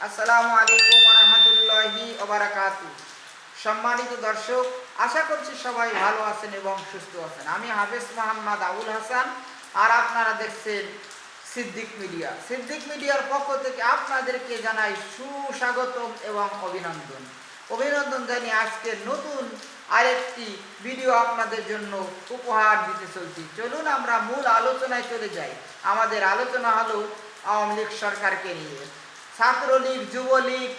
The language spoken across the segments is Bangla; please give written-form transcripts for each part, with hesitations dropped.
আসসালামু আলাইকুম ওয়া রাহমাতুল্লাহি ওয়া বারাকাতুহু। সম্মানিত দর্শক, আশা করছি সবাই ভালো আছেন এবং সুস্থ আছেন। আমি হাফেজ মোহাম্মদ আবুল হাসান, আর আপনারা দেখছেন সিদ্দিক মিডিয়া। সিদ্দিক মিডিয়ার পক্ষ থেকে আপনাদেরকে জানাই সুস্বাগতম এবং অভিনন্দন জানিয়ে আজকে নতুন আরেকটি ভিডিও আপনাদের জন্য উপহার দিতে চলছি। চলুন আমরা মূল আলোচনায় চলে যাই। আমাদের আলোচনা হলো আওয়ামী লীগ সরকারকে নিয়ে। ছাত্রলীগ, যুবলীগ,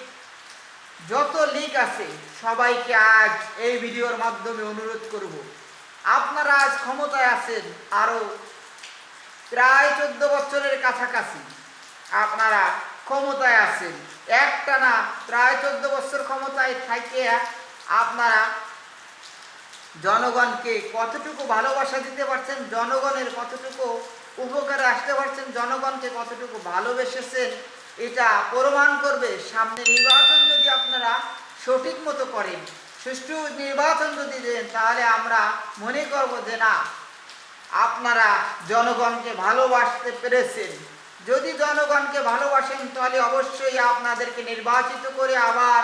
যত লীগ আছে সবাইকে আজ এই ভিডিওর মাধ্যমে অনুরোধ করব, আপনারা আজ ক্ষমতায় আছেন আরও প্রায় 14 বছরের কাছাকাছি আপনারা ক্ষমতায় আছেন। একটানা প্রায় 14 বছর ক্ষমতায় থেকে আপনারা জনগণকে কতটুকু ভালোবাসা দিতে পারছেন, জনগণের কতটুকু উপকারে আসতে পারছেন, জনগণকে কতটুকু ভালোবেসেছেন, এটা প্রমাণ করবে সামনে নির্বাচন। যদি আপনারা সঠিক মতো করেন, সুষ্ঠু নির্বাচন যদি দেন, তাহলে আমরা মনে করব যে না, আপনারা জনগণকে ভালোবাসতে পেরেছেন। যদি জনগণকে ভালোবাসেন তাহলে অবশ্যই আপনাদেরকে নির্বাচিত করে আবার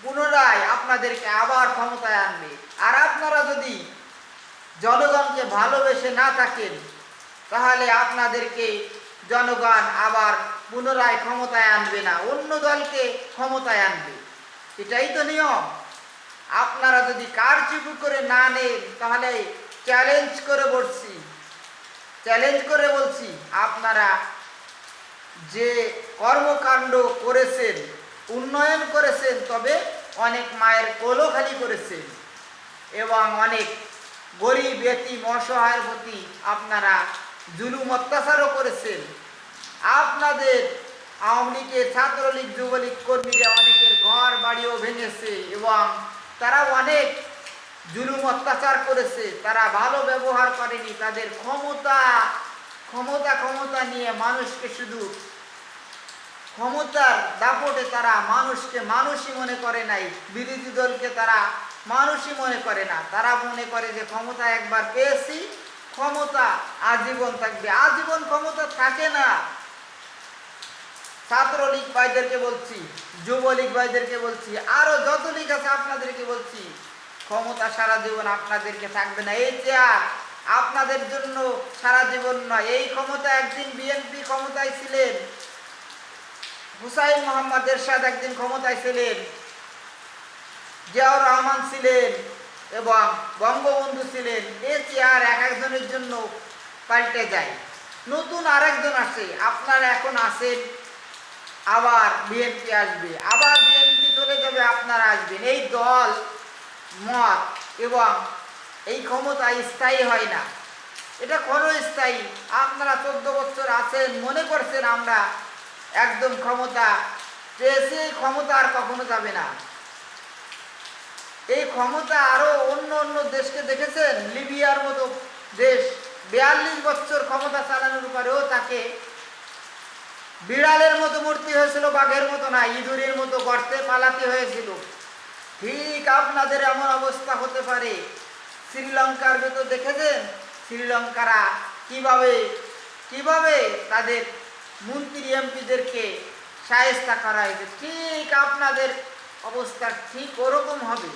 পুনরায় আপনাদেরকে আবার ক্ষমতায় আনবে। আর আপনারা যদি জনগণকে ভালোবেসে না থাকেন, তাহলে আপনাদেরকে জনগণ আবার পুনরায় ক্ষমতায় আনবে না, অন্য দলকে ক্ষমতায় আনবে। এটাই তো নিয়ম। আপনারা যদি কারচুপি করে না নেন, তাহলে চ্যালেঞ্জ করে বলছি, আপনারা যে কর্মকাণ্ড করেছেন, উন্নয়ন করেছেন, তবে অনেক মায়ের কোলও খালি করেছেন এবং অনেক গরিব এতিম অসহায়ের প্রতি আপনারা জুলুম অত্যাচারও করেছেন। আপনাদের আওয়ামী লীগের, ছাত্রলীগ, যুবলীগ কর্মীরা অনেকের ঘর বাড়িও ভেঙেছে এবং তারা অনেক জুলুম অত্যাচার করেছে। তারা ভালো ব্যবহার করেনি। তাদের ক্ষমতা নিয়ে মানুষকে শুধু ক্ষমতার দাপটে তারা মানুষকে মানুষই মনে করে নাই, বিরোধী দলকে তারা মানুষই মনে করে না। তারা মনে করে যে ক্ষমতা একবার পেয়েছি, ক্ষমতা আজীবন থাকবে। আজীবন ক্ষমতা থাকে না। ছাত্রলীগ ভাইদেরকে বলছি, যুবলীগ ভাইদেরকে বলছি, আরো যত লীগ আছে আপনাদেরকে বলছি, ক্ষমতা সারা জীবন আপনাদেরকে থাকবে না। এই চেয়ার আপনাদের জন্য সারা জীবন নয়। এই ক্ষমতা একদিন বিএনপি ক্ষমতায় ছিলেন, হুসাইন মোহাম্মদ এরশাদ একদিন ক্ষমতায় ছিলেন, জিয়াউর রহমান ছিলেন এবং বঙ্গবন্ধু ছিলেন। এই চেয়ার এক একজনের জন্য পাল্টে যায়, নতুন আরেকজন আসে। আপনারা এখন আসেন, আবার বিএনপি আসবে, আবার বিএনপি চলে যাবে, আপনারা আসবেন। এই দল মত এবং এই ক্ষমতা স্থায়ী হয় না, এটা কোনো স্থায়ী। আপনারা 14 বছর আছেন, মনে করছেন আমরা একদম ক্ষমতা পেয়েছি, এই ক্ষমতা আর কখনো যাবে না। এই ক্ষমতা আরো অন্য দেশকে দেখেছেন, লিবিয়ার মতো দেশ 42 বছর ক্ষমতা চালানোর পরেও তাকে বিড়ালের মতো মূর্তি হয়েছিল, বাঘের মতো না, ইঁদুরের মতো গর্তে পালাতে হয়েছিল। ঠিক আপনাদের এমন অবস্থা হতে পারে। শ্রীলঙ্কার ভেতর দেখেছেন শ্রীলঙ্কারা কিভাবে তাদের মন্ত্রী এমপিদেরকে শায়েস্তা করা হয়েছে। ঠিক আপনাদের অবস্থা ঠিক ওরকম হবে।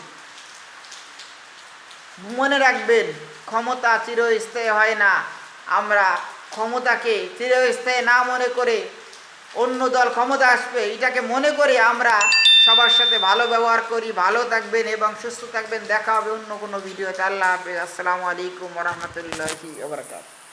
মনে রাখবেন, ক্ষমতা চিরস্থায়ী হয় না। আমরা ক্ষমতাকে চিরস্থায়ী না মনে করে, অন্য দল ক্ষমতা আসবে এটাকে মনে করে আমরা সবার সাথে ভালো ব্যবহার করি। ভালো থাকবেন এবং সুস্থ থাকবেন। দেখা হবে অন্য কোনো ভিডিওতে। আল্লাহ হাফেজ। আসসালামু আলাইকুম ওয়া রাহমাতুল্লাহি ওয়া বারাকাতুহু।